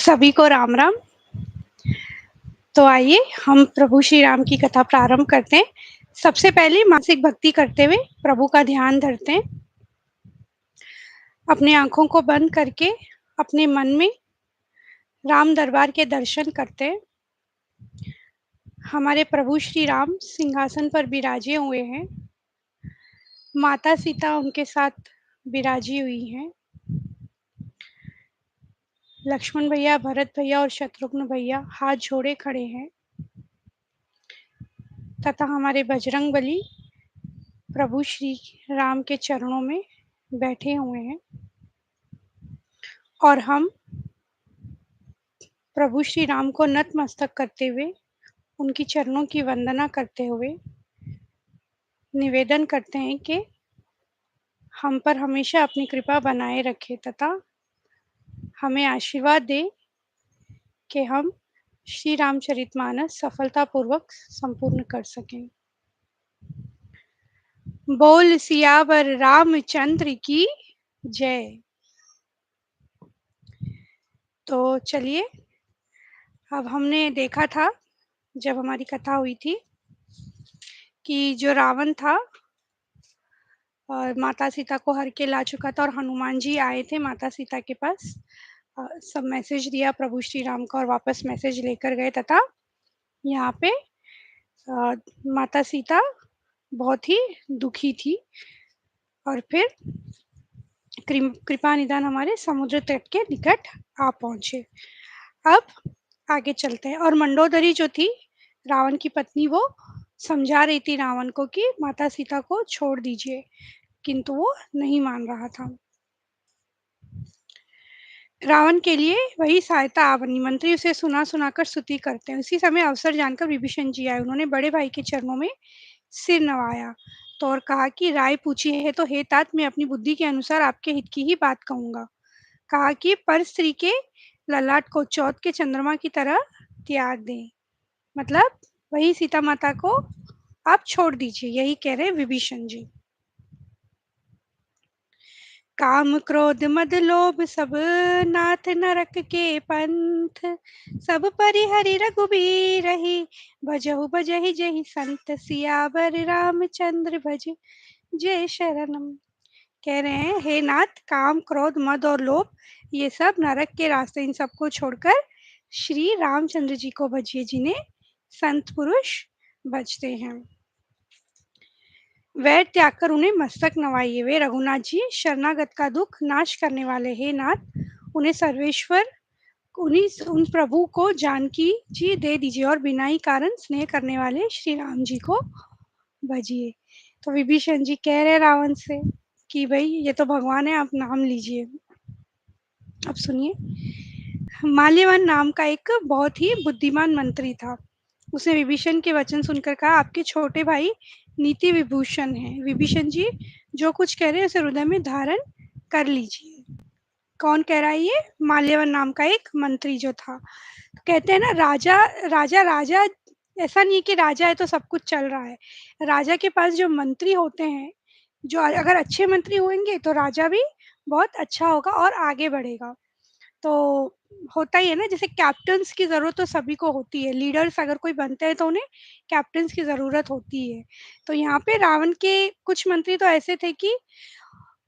सभी को राम राम। तो आइए हम प्रभु श्री राम की कथा प्रारंभ करते हैं। सबसे पहले मानसिक भक्ति करते हुए प्रभु का ध्यान धरते हैं। अपनी आंखों को बंद करके अपने मन में राम दरबार के दर्शन करते हैं। हमारे प्रभु श्री राम सिंहासन पर विराजे हुए हैं। माता सीता उनके साथ विराजी हुई हैं। लक्ष्मण भैया, भरत भैया और शत्रुघ्न भैया हाथ जोड़े खड़े हैं तथा हमारे बजरंगबली प्रभु श्री राम के चरणों में बैठे हुए हैं और हम प्रभु श्री राम को नतमस्तक करते हुए उनकी चरणों की वंदना करते हुए निवेदन करते हैं कि हम पर हमेशा अपनी कृपा बनाए रखे तथा हमें आशीर्वाद दे कि हम श्री रामचरितमानस सफलतापूर्वक संपूर्ण कर सकें। बोल सियावर रामचंद्र की जय। तो चलिए, अब हमने देखा था जब हमारी कथा हुई थी कि जो रावण था और माता सीता को हर के ला चुका था और हनुमान जी आए थे माता सीता के पास। सब मैसेज दिया प्रभु श्री राम का और वापस मैसेज लेकर गए तथा यहाँ पे माता सीता बहुत ही दुखी थी और फिर कृपा निदान हमारे समुद्र तट के निकट आ पहुंचे। अब आगे चलते हैं। और मंडोदरी जो थी रावण की पत्नी, वो समझा रही थी रावण को कि माता सीता को छोड़ दीजिए, किंतु वो नहीं मान रहा था। रावण के लिए वही सहायता आ बनी। मंत्री उसे सुना सुनाकर स्तुति करते हैं। उसी समय अवसर जानकर विभीषण जी आए। उन्होंने बड़े भाई के चरणों में सिर नवाया तो और कहा कि राय पूछी है तो हे तात, मैं अपनी बुद्धि के अनुसार आपके हित की ही बात कहूंगा। कहा कि पर स्त्री के ललाट को चौथ के चंद्रमा की तरह त्याग दें, मतलब वही सीता माता को आप छोड़ दीजिए, यही कह रहे विभीषण जी। काम क्रोध मद लोभ सब नाथ नरक के पंथ, सब परिहरि रघुबीर ही भजहु भजहि जहि संत, सियावर रामचंद्र भज जय शरणम। कह रहे हैं हे नाथ, काम क्रोध मद और लोभ ये सब नरक के रास्ते, इन सबको छोड़कर श्री रामचंद्र जी को भजिए, जिन्हें संत पुरुष भजते हैं। वैर त्याग कर उन्हें मस्तक नवाइए। वे रघुनाथ जी शरणागत का दुख नाश करने वाले। हे नाथ, उन्हें सर्वेश्वर उन प्रभु को जानकी जी दे दीजिए और बिना ही कारण स्नेह करने वाले श्री राम जी को भजिए। तो विभीषण जी कह रहे रावण से कि भाई ये तो भगवान है, आप नाम लीजिए। अब सुनिए, माल्यवन नाम का एक बहुत ही बुद्धिमान मंत्री था। उसने विभीषण के वचन सुनकर कहा, आपके छोटे भाई नीति विभूषण हैं। विभीषण जी जो कुछ कह रहे हैं उसे हृदय में धारण कर लीजिए। कौन कह रहा है ये? माल्यवन नाम का एक मंत्री जो था। तो कहते हैं ना, राजा राजा राजा ऐसा नहीं है कि राजा है तो सब कुछ चल रहा है। राजा के पास जो मंत्री होते हैं, जो अगर अच्छे मंत्री होंगे तो राजा भी बहुत अच्छा होगा और आगे बढ़ेगा। तो होता ही है ना, जैसे कैप्टन्स की ज़रूरत तो सभी को होती है। लीडर्स अगर कोई बनते हैं तो उन्हें कैप्टन्स की ज़रूरत होती है। तो यहाँ पे रावण के कुछ मंत्री तो ऐसे थे कि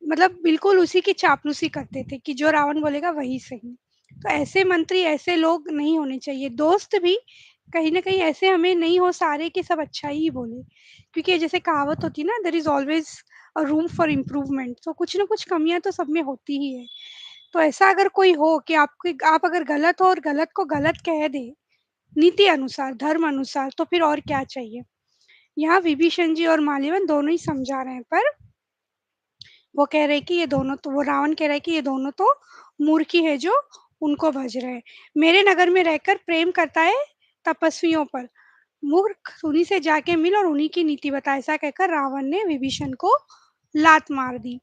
मतलब बिल्कुल उसी की चापलूसी करते थे कि जो रावण बोलेगा वही सही। तो ऐसे मंत्री, ऐसे लोग नहीं होने चाहिए। दोस्त भी कहीं न कहीं ऐसे हमें नहीं हो सारे कि सब अच्छा ही बोले, क्योंकि जैसे कहावत होती है ना, there is always a room for improvement. तो कुछ ना कुछ कमियाँ तो सब में होती ही है। तो ऐसा अगर कोई हो कि आप अगर गलत हो और गलत को गलत कह दे, नीति अनुसार, धर्म अनुसार, तो फिर और क्या चाहिए। यहाँ विभीषण जी और माल्यवन दोनों ही समझा रहे हैं, पर वो कह रहे कि ये दोनों तो, वो रावण कह रहा है कि ये दोनों तो मूर्ख ही है जो उनको भज रहे हैं। मेरे नगर में रहकर प्रेम करता है तपस्वियों पर, मूर्ख उन्हीं से जाके मिल और उन्हीं की नीति बता। ऐसा कहकर रावण ने विभीषण को लात मार दी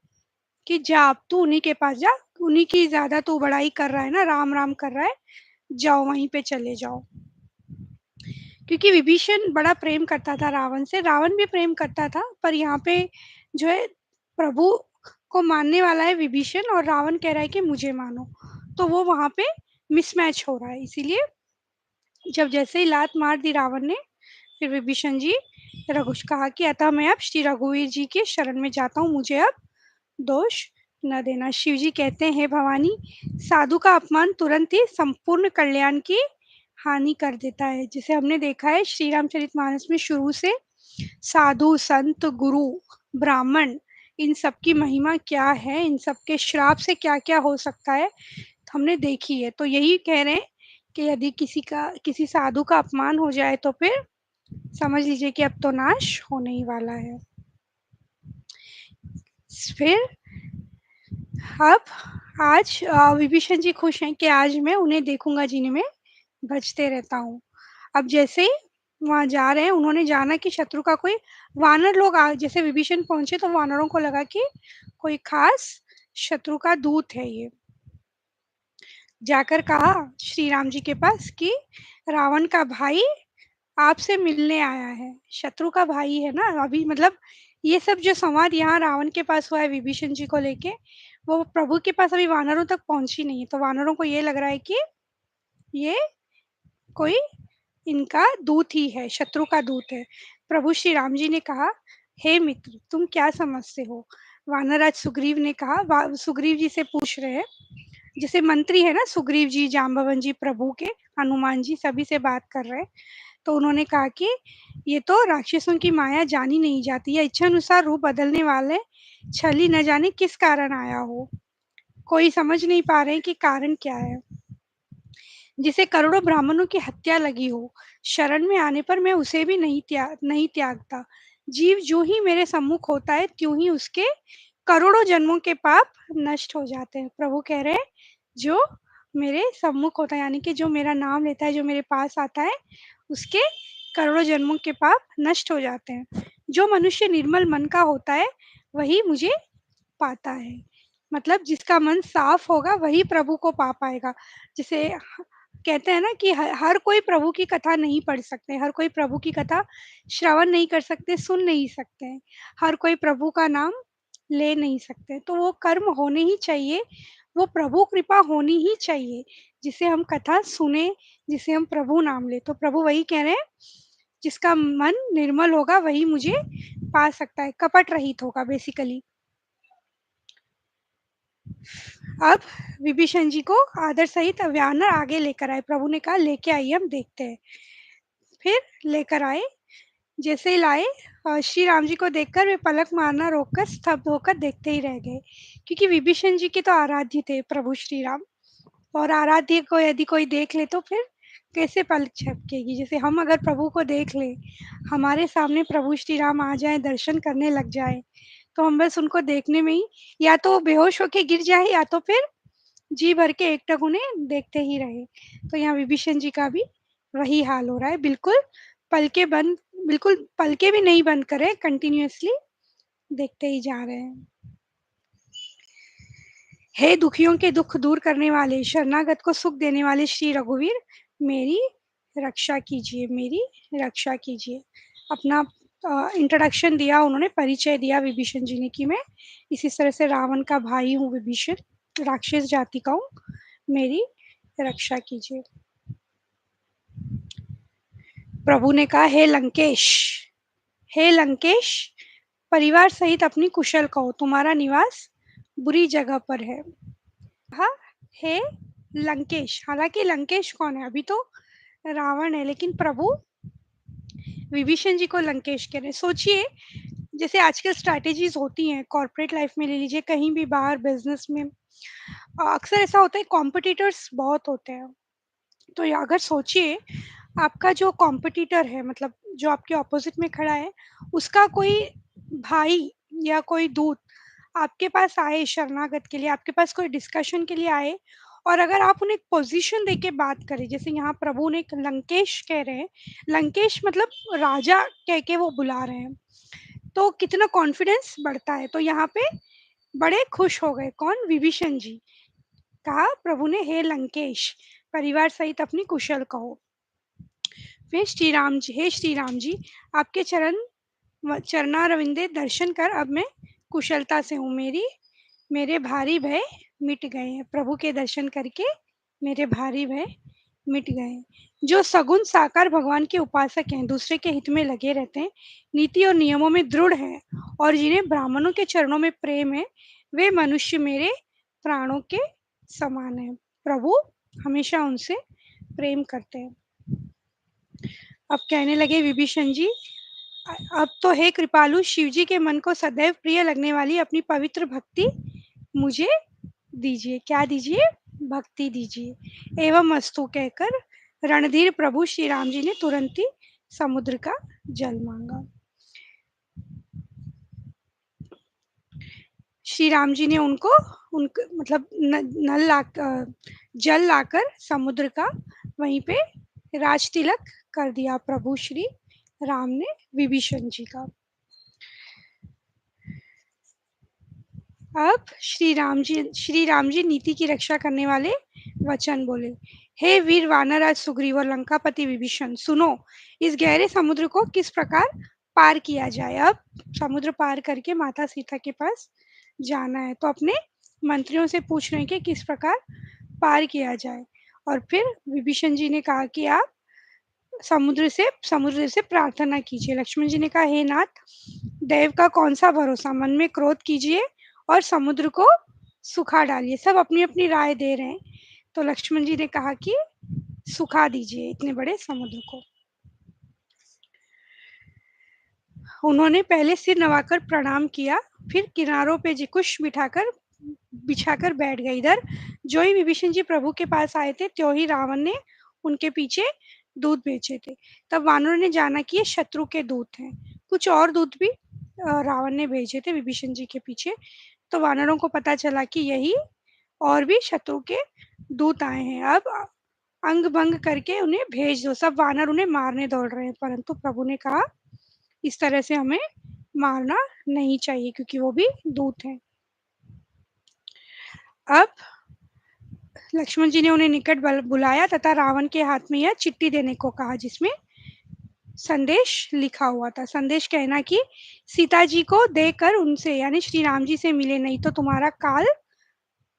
कि जा, अब तू उन्हीं के पास जा, उन्हीं की ज्यादा तू बड़ाई कर रहा है ना, राम राम कर रहा है, जाओ वहीं पे चले जाओ। क्योंकि विभीषण बड़ा प्रेम करता था रावण से, रावण भी प्रेम करता था, पर यहाँ पे जो है प्रभु को मानने वाला है विभीषण और रावण कह रहा है कि मुझे मानो, तो वो वहां पे मिसमैच हो रहा है। इसीलिए जब जैसे ही लात मार दी रावण ने, फिर विभीषण जी रघु कहा कि अतः मैं अब श्री रघुवीर जी के शरण में जाता हूँ, मुझे अब दोष न देना। शिव जी कहते हैं, भवानी, साधु का अपमान तुरंत ही संपूर्ण कल्याण की हानि कर देता है। जिसे हमने देखा है श्री रामचरितमानस में शुरू से साधु संत गुरु ब्राह्मण इन सब की महिमा क्या है, इन सब के श्राप से क्या क्या हो सकता है हमने देखी है। तो यही कह रहे हैं कि यदि किसी साधु का अपमान हो जाए तो फिर समझ लीजिए कि अब तो नाश होने ही वाला है। फिर अब आज विभीषण जी खुश हैं कि आज मैं उन्हें देखूंगा जिन्हें मैं भजते रहता हूँ। अब जैसे ही वहां जा रहे हैं, उन्होंने जाना कि शत्रु का कोई वानर लोग जैसे विभीषण पहुंचे तो वानरों को लगा कि कोई खास शत्रु का दूत है ये। जाकर कहा श्री राम जी के पास कि रावण का भाई आपसे मिलने आया है। शत्रु का भाई है ना, अभी मतलब ये सब जो संवाद यहाँ रावण के पास हुआ है विभीषण जी को लेके, वो प्रभु के पास अभी वानरों तक पहुंची नहीं है। तो वानरों को ये लग रहा है कि ये कोई इनका दूत ही है, शत्रु का दूत है। प्रभु श्री राम जी ने कहा, हे मित्र, तुम क्या समझते हो? वानरराज सुग्रीव ने कहा, सुग्रीव जी से पूछ रहे हैं, जैसे मंत्री है ना सुग्रीव जी, जाम्बवन जी, प्रभु के हनुमान जी, सभी से बात कर रहे हैं। तो उन्होंने कहा कि ये तो राक्षसों की माया जानी नहीं जाती है, इच्छा अनुसार रूप बदलने वाले छली न जाने किस कारण आया हो, कोई समझ नहीं पा रहे हैं कि कारण क्या है। जिसे करोड़ों ब्राह्मणों की हत्या लगी हो, शरण में आने पर मैं उसे भी नहीं त्यागता। जीव जो ही मेरे सम्मुख होता है त्यों ही उसके करोड़ों जन्मों के पाप नष्ट हो जाते हैं। प्रभु कह रहे हैं, जो मेरे सम्मुख होता है यानी कि जो मेरा नाम लेता है, जो मेरे पास आता है, उसके करोड़ों जन्मों के पाप नष्ट हो जाते हैं। जो मनुष्य निर्मल मन का होता है वही मुझे पाता है। मतलब जिसका मन साफ होगा वही प्रभु को पा पाएगा। जिसे कहते हैं ना कि हर कोई प्रभु की कथा नहीं पढ़ सकते, हर कोई प्रभु की कथा श्रवण नहीं कर सकते, सुन नहीं सकते, हर कोई प्रभु का नाम ले नहीं सकते। तो वो कर्म होने ही चाहिए, वो प्रभु कृपा होनी ही चाहिए, जिसे हम कथा सुने, जिसे हम प्रभु नाम ले। तो प्रभु वही कह रहे हैं, जिसका मन निर्मल होगा वही मुझे पा सकता है, कपट रहित होगा बेसिकली। अब विभीषण जी को आदर सहित वानर आगे लेकर आए। प्रभु ने कहा लेके आइए, हम देखते हैं। फिर लेकर आए। जैसे ही लाए, श्री राम जी को देखकर वे पलक मारना रोककर स्तब्ध होकर देखते ही रह गए, क्योंकि विभीषण जी के तो आराध्य थे प्रभु श्री राम। और आराध्य को यदि कोई देख ले तो फिर कैसे पलक झपकेगी। जैसे हम अगर प्रभु को देख ले, हमारे सामने प्रभु श्री राम आ जाए, दर्शन करने लग जाए, तो हम बस उनको देखने में ही या तो बेहोश होके गिर जाए या तो फिर जी भर के एकटक उन्हें देखते ही रहे। तो यहाँ विभीषण जी का भी वही हाल हो रहा है। बिल्कुल पलके भी नहीं बंद करे, कंटिन्यूअसली देखते ही जा रहे हैं। हे दुखियों के दुख दूर करने वाले, शरणागत को सुख देने वाले श्री रघुवीर, मेरी रक्षा कीजिए, मेरी रक्षा कीजिए। अपना इंट्रोडक्शन दिया उन्होंने, परिचय दिया विभीषण जी ने कि मैं इसी तरह से रावण का भाई हूँ, विभीषण राक्षस जाति का हूँ, मेरी रक्षा कीजिए। प्रभु ने कहा, हे लंकेश, परिवार सहित अपनी कुशल कहो, तुम्हारा निवास बुरी जगह पर है। कहा, हे लंकेश, हालांकि लंकेश कौन है? अभी तो रावण है, लेकिन प्रभु विभीषण जी को लंकेश कह रहे हैं। सोचिए, जैसे आजकल स्ट्रैटेजीज होती हैं कॉर्पोरेट लाइफ में, ले लीजिए कहीं भी बाहर बिजनेस में, अक्सर ऐसा होता है कॉम्पिटिटर्स बहुत होते हैं। तो अगर सोचिए, आपका जो कॉम्पिटिटर है, मतलब जो आपके ऑपोजिट में खड़ा है, उसका कोई भाई या कोई दूत आपके पास आए शरणागत के लिए, आपके पास कोई डिस्कशन के लिए आए, और अगर आप उन्हें पोजीशन देके बात करें, जैसे यहाँ प्रभु ने लंकेश कह रहे हैं, लंकेश मतलब राजा कह के वो बुला रहे हैं, तो कितना कॉन्फिडेंस बढ़ता है। तो यहाँ पे बड़े खुश हो गए, कौन? विभीषण जी। कहा प्रभु ने, हे लंकेश, परिवार सहित अपनी कुशल कहो। वे श्री राम जी, आपके चरणारविंदे दर्शन कर अब मैं कुशलता से हूँ, मेरे भारी भय मिट गए हैं। प्रभु के दर्शन करके मेरे भारी भय मिट गए। जो सगुण साकार भगवान के उपासक हैं, दूसरे के हित में लगे रहते हैं, नीति और नियमों में दृढ़ हैं और जिन्हें ब्राह्मणों के चरणों में प्रेम है, वे मनुष्य मेरे प्राणों के समान हैं। प्रभु हमेशा उनसे प्रेम करते हैं। अब कहने लगे विभीषण जी, अब तो हे कृपालु, शिव जी के मन को सदैव प्रिय लगने वाली अपनी पवित्र भक्ति मुझे दीजिए। क्या दीजिए? भक्ति दीजिए। एवं अस्तु कहकर रणधीर प्रभु श्री राम जी ने तुरंत ही समुद्र का जल मांगा। श्री राम जी ने उनको मतलब नल ला जल लाकर समुद्र का वहीं पे राज तिलक कर दिया प्रभु श्री राम ने विभीषण जी का। अब श्री राम जी नीति की रक्षा करने वाले वचन बोले। हे वीर वानरराज सुग्रीव और लंकापति विभीषण, सुनो, इस गहरे समुद्र को किस प्रकार पार किया जाए। अब समुद्र पार करके माता सीता के पास जाना है, तो अपने मंत्रियों से पूछ रहे हैं कि किस प्रकार पार किया जाए। और फिर विभीषण जी ने कहा कि आप समुद्र से प्रार्थना कीजिए। लक्ष्मण जी ने कहा, हे नाथ, देव का कौन सा भरोसा, मन में क्रोध कीजिए और समुद्र को सुखा डालिए। सब अपनी अपनी राय दे रहे हैं, तो लक्ष्मण जी ने कहा कि सुखा दीजिए इतने बड़े समुद्र को। उन्होंने पहले सिर नवाकर प्रणाम किया, फिर किनारों पे कुश बिछाकर बैठ गए। इधर जो ही विभीषण जी प्रभु के पास आए थे, त्यों ही रावण ने उनके पीछे दूत भेजे थे। तब वानरों ने जाना कि ये शत्रु के दूत हैं। कुछ और दूत भी रावण ने भेजे थे विभीषण जी के पीछे। तो वानरों को पता चला कि यही और भी शत्रु के दूत आए हैं, अब अंग भंग करके उन्हें भेज दो। सब वानर उन्हें मारने दौड़ रहे हैं, परंतु प्रभु ने कहा इस तरह से हमें मारना नहीं चाहिए, क्योंकि वो भी दूत हैं। अब लक्ष्मण जी ने उन्हें निकट बुलाया तथा रावण के हाथ में यह चिट्ठी देने को कहा, जिसमें संदेश लिखा हुआ था। संदेश कहना कि सीता जी को देकर उनसे यानी श्री राम जी से मिले, नहीं तो तुम्हारा काल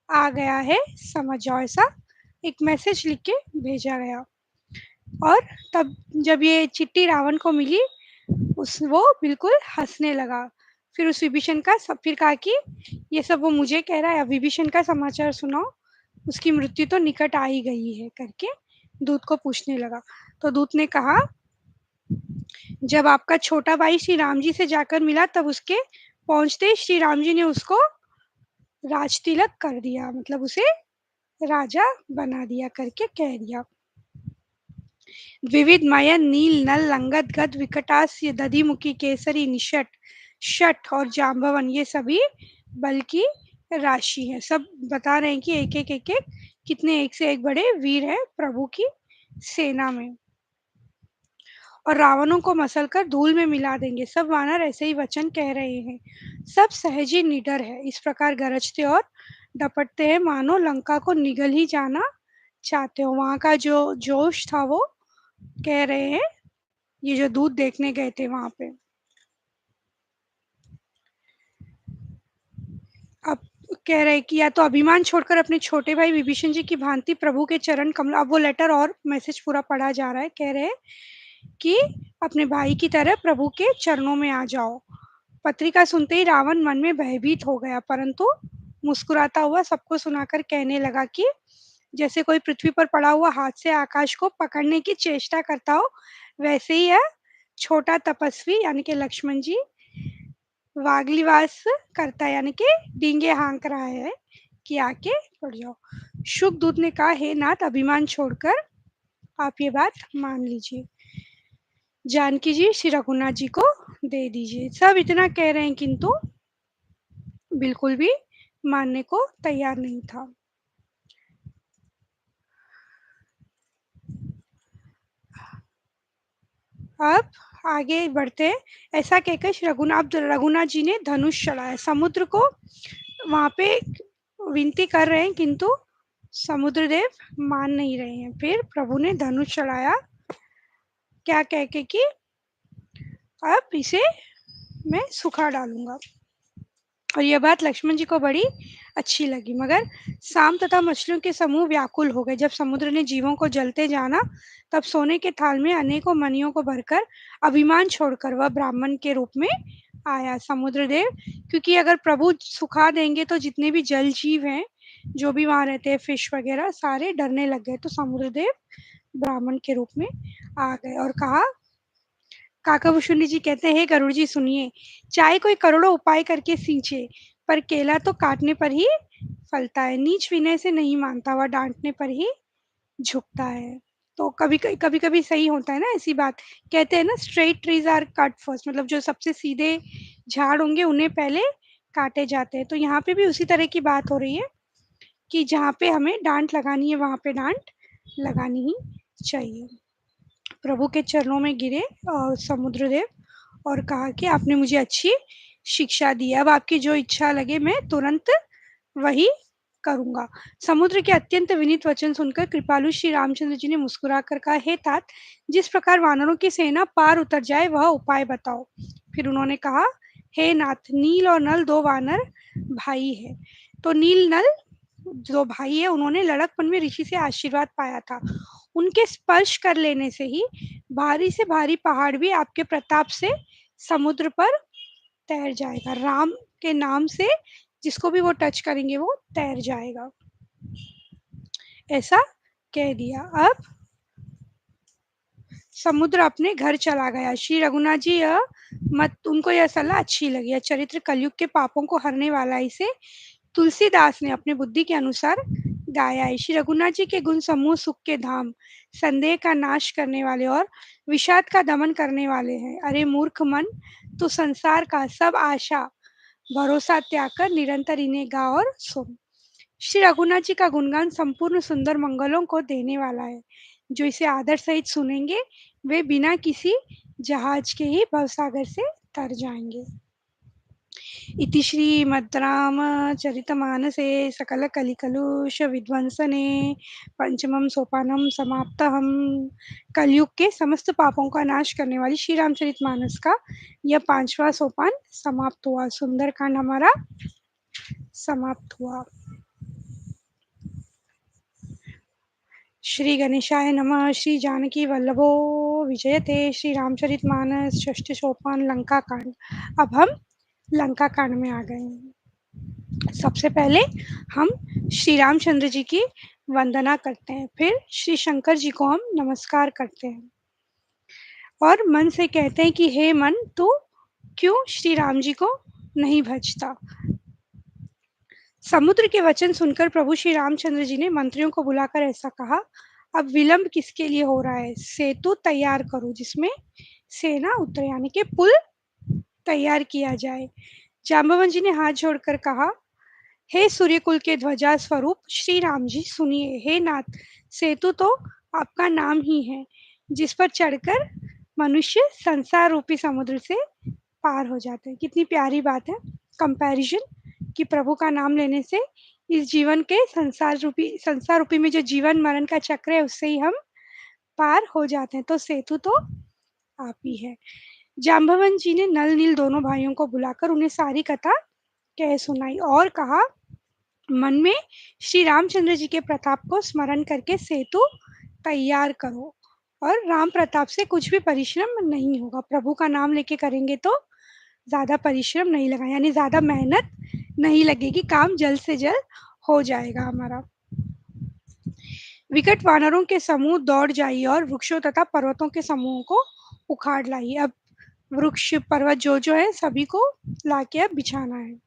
आ गया है, समझ जाओ। ऐसा एक मैसेज लिख के भेजा गया। और तब जब ये चिट्ठी रावण को मिली, वो बिल्कुल हंसने लगा। फिर उस विभीषण का सब फिर कहा कि ये सब वो मुझे कह रहा है, अब विभीषण का समाचार सुनाओ, उसकी मृत्यु तो निकट आ ही गई है करके दूत को पूछने लगा। तो दूत ने कहा, जब आपका छोटा भाई श्री राम जी से जाकर मिला, तब उसके पहुंचते श्री राम जी ने उसको राज तिलक कर दिया, मतलब उसे राजा बना दिया करके कह दिया। विविध मयन नील नल लंगद गद विकटास्य दधिमुखी केसरी निषट शठ और जाम्बवन, ये सभी बल की राशि है। सब बता रहे हैं कि एक एक कितने एक से एक बड़े वीर हैं प्रभु की सेना में, और रावणों को मसल कर धूल में मिला देंगे। सब वानर ऐसे ही वचन कह रहे हैं। सब सहजी निडर है, इस प्रकार गरजते और डपटते हैं मानो लंका को निगल ही जाना चाहते हो। वहां का जो जोश था वो कह रहे हैं, ये जो दूध देखने गए थे वहां पे। अब कह रहे कि या तो अभिमान छोड़कर अपने छोटे भाई विभीषण जी की भांति प्रभु के चरण कमल, अब वो लेटर और मैसेज पूरा पढ़ा जा रहा है। कह रहे कि अपने भाई की तरह प्रभु के चरणों में आ जाओ। पत्रिका सुनते ही रावण मन में भयभीत हो गया, परंतु मुस्कुराता हुआ सबको सुनाकर कहने लगा कि जैसे कोई पृथ्वी पर पड़ा हुआ हाथ से आकाश को पकड़ने की चेष्टा करता हो, वैसे ही यह छोटा तपस्वी यानी कि लक्ष्मण जी वागलीवास करता है, यानी कि डींगे हाँक रहा है कि आके पड़ जाओ। शुकदूत ने कहा, हे नाथ, अभिमान छोड़कर आप ये बात मान लीजिए, जानकी जी श्री रघुनाथ जी को दे दीजिए। सब इतना कह रहे हैं, किंतु बिल्कुल भी मानने को तैयार नहीं था। अब आगे बढ़ते, ऐसा कहकर रघुनाथ जी ने धनुष चढ़ाया समुद्र को। वहां पे विनती कर रहे हैं, किंतु समुद्र देव मान नहीं रहे हैं। फिर प्रभु ने धनुष चढ़ाया, क्या कह के कि अब इसे मैं सुखा डालूंगा। और यह बात लक्ष्मण जी को बड़ी अच्छी लगी। मगर सांप तथा मछलियों के समूह व्याकुल हो गए। जब समुद्र ने जीवों को जलते जाना, तब सोने के थाल में अनेकों मणियों को भरकर अभिमान छोड़कर वह ब्राह्मण के रूप में आया। समुद्र देव, क्योंकि अगर प्रभु सुखा देंगे तो जितने भी जल जीव हैं, जो भी वहाँ रहते हैं, फिश वगैरह, सारे डरने लग गए। तो समुद्र देव ब्राह्मण के रूप में आ गए और कहा, काकाभूषुंडी जी कहते हैं, हे गरुड़ जी सुनिए, चाहे कोई करोड़ों उपाय करके सींचे, पर केला तो काटने पर ही फलता है। नीच विनय से नहीं मानता, वह डांटने पर ही झुकता है। तो कभी कभी सही होता है ना ऐसी बात। कहते हैं ना, straight trees are cut first, मतलब जो सबसे सीधे झाड़ होंगे उन्हें पहले काटे जाते हैं। तो यहाँ पे भी उसी तरह की बात हो रही है कि जहाँ पे हमें डांट लगानी है वहाँ पे डांट लगानी ही चाहिए। प्रभु के चरणों में गिरे समुद्रदेव और कहा कि आपने मुझे अच्छी शिक्षा दी, अब आपकी जो इच्छा लगे मैं तुरंत वही करूंगा। समुद्र के अत्यंत विनीत वचन सुनकर कृपालु श्री रामचंद्र जी ने मुस्कुराकर कहा, हे तात, जिस प्रकार वानरों की सेना पार उतर जाए वह उपाय बताओ। फिर उन्होंने कहा, हे नाथ, नील और नल दो वानर भाई है। तो नील नल जो भाई है, उन्होंने लड़कपन में ऋषि से आशीर्वाद पाया था। उनके स्पर्श कर लेने से ही भारी से भारी पहाड़ भी आपके प्रताप से समुद्र पर तैर जाएगा। राम के नाम से जिसको भी वो टच करेंगे वो तैर जाएगा, ऐसा कह दिया। अब समुद्र अपने घर चला गया। श्री रघुनाथ जी मत उनको यह सलाह अच्छी लगी। यह चरित्र कलयुग के पापों को हरने वाला, इसे तुलसीदास ने अपने बुद्धि के अनुसार गाया है। श्री रघुनाथ जी के गुण समूह सुख के धाम, संदेह का नाश करने वाले और विषाद का दमन करने वाले हैं। अरे मूर्ख मन, तो संसार का सब आशा भरोसा त्याग कर निरंतर इन्हें गा और सुन। श्री रघुनाथ जी का गुणगान संपूर्ण सुंदर मंगलों को देने वाला है। जो इसे आदर सहित सुनेंगे वे बिना किसी जहाज के ही भवसागर से तर जाएंगे। इति श्रीमद्रामचरितमानसे सकलकलिकलुषविध्वंसने पंचमं सोपानं समाप्तम्। कलयुग के समस्त पापों का नाश करने वाली श्री रामचरितमानस का यह 5वां सोपान समाप्त हुआ। सुंदरकांड हमारा समाप्त हुआ। श्री गणेशाय नमः। श्री जानकी वल्लभो विजयते। श्री रामचरितमानस षष्ठ सोपान लंका कांड। अब हम लंका कांड में आ गए हैं। सबसे पहले हम श्री रामचंद्र जी की वंदना करते हैं, फिर श्री शंकर जी को हम नमस्कार करते हैं और मन से कहते हैं कि हे मन, तू क्यों श्री राम जी को नहीं भजता। समुद्र के वचन सुनकर प्रभु श्री रामचंद्र जी ने मंत्रियों को बुलाकर ऐसा कहा, अब विलंब किसके लिए हो रहा है, सेतु तैयार करो जिसमें सेना उतरे, यानी कि पुल तैयार किया जाए। जाम्बवन जी ने हाथ जोड़कर कहा, हे सूर्यकुल के ध्वजा स्वरूप श्री राम जी सुनिए। हे नाथ, सेतु तो आपका नाम ही है, जिस पर चढ़कर मनुष्य संसार रूपी समुद्र से पार हो जाते हैं। कितनी प्यारी बात है कंपैरिजन, कि प्रभु का नाम लेने से इस जीवन के संसार रूपी में जो जीवन मरण का चक्र है उससे ही हम पार हो जाते हैं। तो सेतु तो आप ही है। जाम्बवन जी ने नल नील दोनों भाइयों को बुलाकर उन्हें सारी कथा कह सुनाई और कहा, मन में श्री रामचंद्र जी के प्रताप को स्मरण करके सेतु तैयार करो और राम प्रताप से कुछ भी परिश्रम नहीं होगा। प्रभु का नाम लेके करेंगे तो ज्यादा परिश्रम नहीं लगा, यानी ज्यादा मेहनत नहीं लगेगी, काम जल्द से जल्द हो जाएगा हमारा। विकट वानरों के समूह दौड़ जाइए और वृक्षों तथा पर्वतों के समूह को उखाड़ लाइए। अब वृक्ष पर्वत जो है सभी को लाके अब बिछाना है।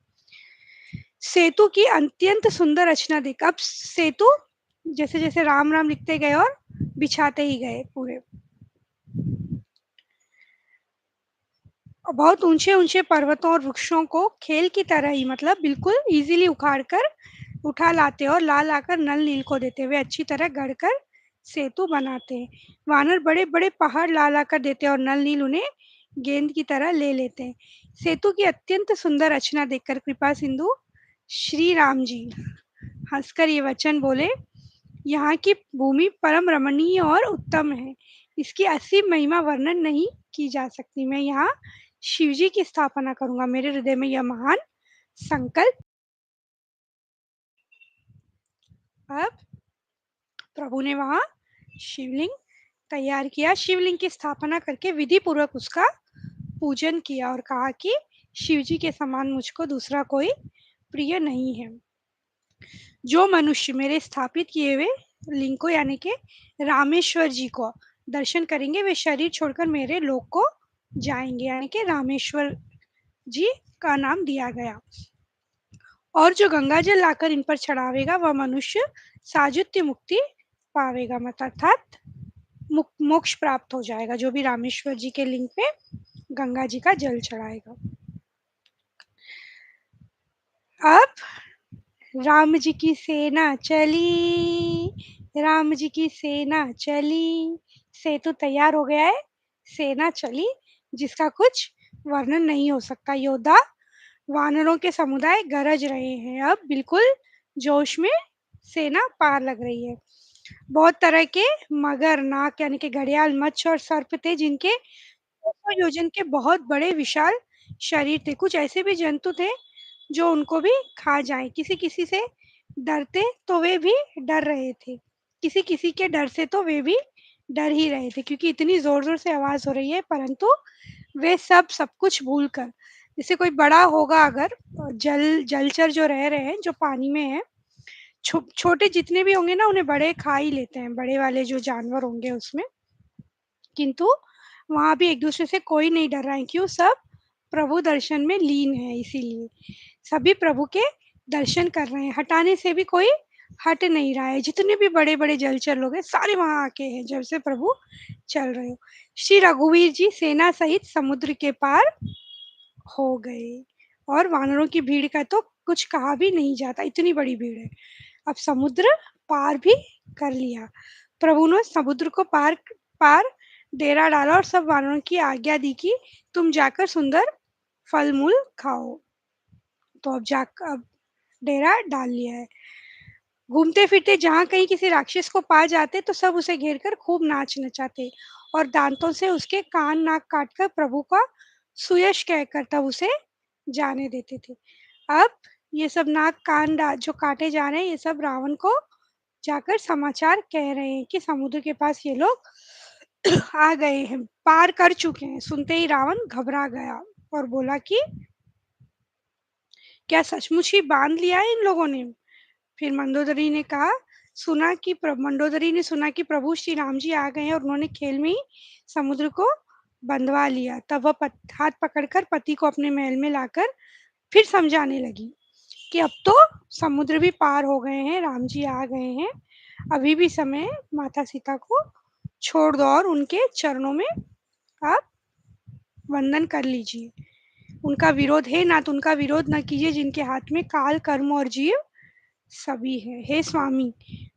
सेतु की अत्यंत सुंदर रचना देख, अब सेतु जैसे जैसे राम राम लिखते गए और बिछाते ही गए पूरे। बहुत ऊंचे ऊंचे पर्वतों और वृक्षों को खेल की तरह ही, मतलब बिल्कुल इजीली उखाड़ कर उठा लाते और ला लाकर नल नील को देते हुए अच्छी तरह गढ़कर सेतु बनाते हैं। वानर बड़े बड़े पहाड़ ला ला कर देते और नल नील उन्हें गेंद की तरह ले लेते हैं। सेतु की अत्यंत सुंदर रचना देखकर कृपा सिंधु श्री राम जी हंसकर ये वचन बोले, यहाँ की भूमि परम रमणीय और उत्तम है, इसकी असीम महिमा वर्णन नहीं की जा सकती। मैं यहाँ शिव जी की स्थापना करूंगा। मेरे हृदय में यह महान संकल्प। अब प्रभु ने वहां शिवलिंग तैयार किया, शिवलिंग की स्थापना करके विधि पूर्वक उसका पूजन किया और कहा कि शिव जी के समान मुझको दूसरा कोई प्रिय नहीं है। जो मनुष्य मेरे स्थापित किए हुए लिंग को यानी कि रामेश्वर जी को दर्शन करेंगे वे शरीर छोड़कर मेरे लोक को जाएंगे, यानी कि रामेश्वर जी का नाम दिया गया। और जो गंगा जल लाकर इन पर चढ़ावेगा वह मनुष्य साजुत्य मुक्ति पावेगा, मत अर्थात मोक्ष प्राप्त हो जाएगा, जो भी रामेश्वर जी के लिंग पे गंगा जी का जल चढ़ाएगा। अब राम जी की सेना चली, राम जी की सेना चली, सेतु तैयार हो गया है, सेना चली जिसका कुछ वर्णन नहीं हो सकता। योद्धा वानरों के समुदाय गरज रहे हैं, अब बिल्कुल जोश में सेना पार लग रही है। बहुत तरह के मगर, नाग यानी कि घड़ियाल, मच्छ और सर्प थे जिनके 200 योजन के बहुत बड़े विशाल शरीर थे। कुछ ऐसे भी जंतु थे जो उनको भी खा जाए। किसी किसी से डरते तो वे भी डर रहे थे, किसी किसी के डर से तो वे भी डर ही रहे थे, क्योंकि इतनी जोर जोर से आवाज हो रही है। परंतु वे सब कुछ भूल कर, जैसे कोई बड़ा होगा अगर, जलचर जो रह रहे हैं जो पानी में है, छोटे जितने भी होंगे ना उन्हें बड़े खा ही लेते हैं, बड़े वाले जो जानवर होंगे उसमें। किंतु वहां भी एक दूसरे से कोई नहीं डर रहा है, क्यों? सब प्रभु दर्शन में लीन है, इसीलिए सभी प्रभु के दर्शन कर रहे हैं। हटाने से भी कोई हट नहीं रहा है, जितने भी बड़े बड़े जलचर लोग हैं सारे वहां आके हैं जब से प्रभु चल रहे हो। श्री रघुवीर जी सेना सहित समुद्र के पार हो गए, और वानरों की भीड़ का तो कुछ कहा भी नहीं जाता, इतनी बड़ी भीड़ है। अब समुद्र पार भी कर लिया। प्रभु ने समुद्र को पार पार डेरा डाला और सब वानरों की आज्ञा दी कि तुम जाकर सुंदर फल मूल खाओ। तो अब डेरा डाल लिया है। घूमते फिरते जहाँ कहीं किसी राक्षस को पा जाते तो सब उसे घेर कर खूब नाच नचाते और दांतों से उसके कान नाक काट कर प्रभु का सुयश कहकर तब उसे जाने देते थे। अब ये सब नाक कान जो काटे जा रहे हैं, ये सब रावण को जाकर समाचार कह रहे हैं कि समुद्र के पास ये लोग आ गए हैं, पार कर चुके हैं। सुनते ही रावण घबरा गया और बोला कि क्या सचमुच ही बांध लिया है इन लोगों ने? फिर मंदोदरी ने कहा, मंडोदरी ने सुना कि प्रभु श्री राम जी आ गए हैं और उन्होंने खेल में ही समुद्र को बंधवा लिया। तब वह हाथ पकड़कर पति को अपने महल में लाकर फिर समझाने लगी कि अब तो समुद्र भी पार हो गए हैं, राम जी आ गए हैं, अभी भी समय, माता सीता को छोड़ दो और उनके चरणों में आप वंदन कर लीजिए। उनका विरोध है ना, तो उनका विरोध न कीजिए जिनके हाथ में काल कर्म और जीव सभी है। हे स्वामी,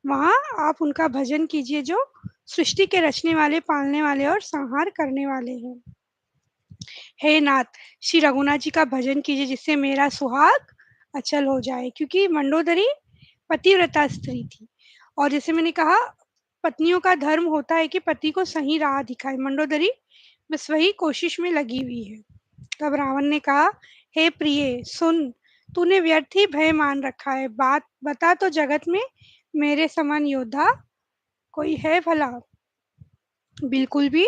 वहाँ आप उनका भजन कीजिए जो सृष्टि के रचने वाले, पालने वाले और संहार करने वाले हैं। हे नाथ, श्री रघुनाथ जी का भजन कीजिए जिससे मेरा सुहाग अचल हो जाए, क्योंकि मंडोदरी पतिव्रता स्त्री थी और जैसे मैंने कहा पत्नियों का धर्म होता है कि पति को सही राह दिखाए। मंडोदरी बस वही कोशिश में लगी हुई है। तब रावण ने कहा, हे प्रिय सुन, तूने व्यर्थ ही भय मान रखा है, बात बता तो जगत में मेरे समान योद्धा कोई है भला? बिल्कुल भी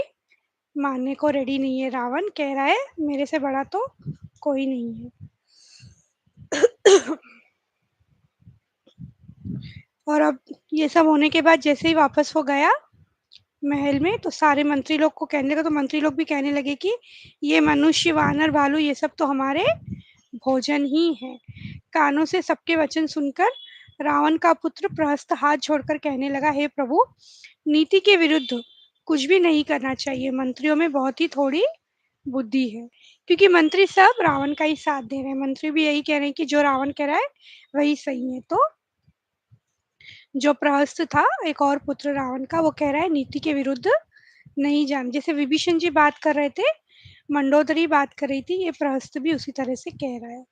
मानने को रेडी नहीं है। रावण कह रहा है मेरे से बड़ा तो कोई नहीं है। और अब ये सब होने के बाद जैसे ही वापस वो गया महल में तो सारे मंत्री लोग को कहने लगा, तो मंत्री लोग भी कहने लगे कि ये मनुष्य, वानर, भालू ये सब तो हमारे भोजन ही है। कानों से सबके वचन सुनकर रावण का पुत्र प्रहस्त हाथ जोड़कर कहने लगा, हे प्रभु, नीति के विरुद्ध कुछ भी नहीं करना चाहिए। मंत्रियों में बहुत ही थोड़ी बुद्धि है, क्योंकि मंत्री सब रावण का ही साथ दे रहे हैं। मंत्री भी यही कह रहे हैं कि जो रावण कह रहा है वही सही है। तो जो प्रहस्त था एक और पुत्र रावण का, वो कह रहा है नीति के विरुद्ध नहीं जान। जैसे विभीषण जी बात कर रहे थे, मंडोदरी बात कर रही थी, ये प्रहस्त भी उसी तरह से कह रहा है।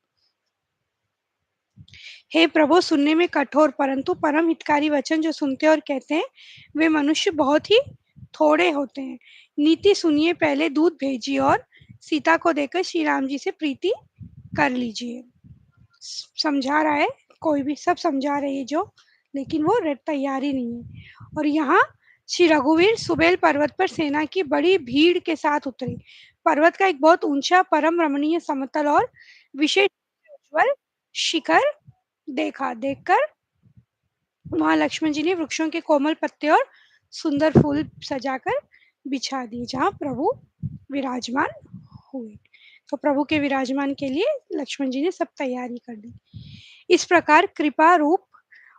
हे प्रभु, सुनने में कठोर परंतु परम हितकारी वचन जो सुनते और कहते हैं वे मनुष्य बहुत ही थोड़े होते हैं। नीति सुनिए, पहले दूध भेजिए और सीता को देकर श्री राम जी से प्रीति कर लीजिए। समझा रहा है, कोई भी सब समझा रहे हैं जो, लेकिन वो तैयार ही नहीं है। और यहाँ श्री रघुवीर सुबेल पर्वत पर सेना की बड़ी भीड़ के साथ उतरे। पर्वत का एक बहुत ऊंचा परम रमणीय समतल और विशेष उज्ज्वल शिखर देखा। देखकर वहां लक्ष्मण जी ने वृक्षों के कोमल पत्ते और सुंदर फूल सजाकर बिछा दिए जहाँ प्रभु विराजमान हुए। तो प्रभु के विराजमान के लिए लक्ष्मण जी ने सब तैयारी कर दी। इस प्रकार कृपा रूप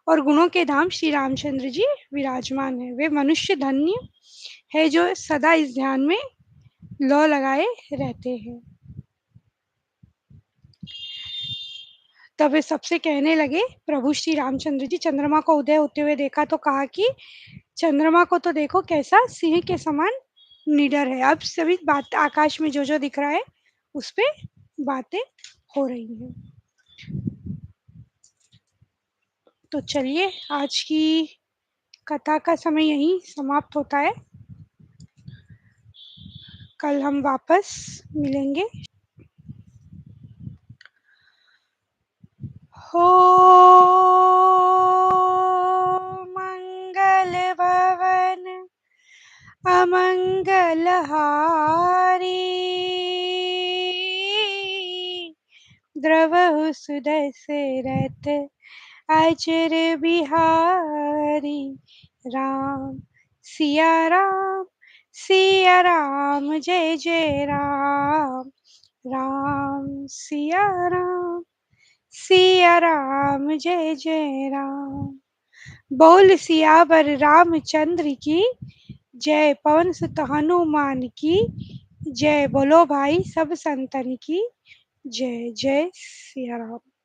और गुणों के धाम श्री रामचंद्र जी विराजमान है। वे मनुष्य धन्य है जो सदा इस ध्यान में लौ लगाए रहते हैं। तब वे सबसे कहने लगे, प्रभु श्री रामचंद्र जी चंद्रमा को उदय होते हुए देखा तो कहा कि चंद्रमा को तो देखो कैसा सिंह के समान निडर है। अब सभी बात आकाश में जो जो दिख रहा है उस पे बातें हो रही हैं। तो चलिए आज की कथा का समय यहीं समाप्त होता है। कल हम वापस मिलेंगे। हो मंगल भवन अमंगल हारी, द्रवहु सुदशरथ अजर बिहारी। राम सिया राम जय जय राम। राम सिया राम जय जय राम। बोल सियावर रामचंद्र की जय। पवन सुत हनुमान की जय। बोलो भाई सब संतन की जय। जय सिया राम।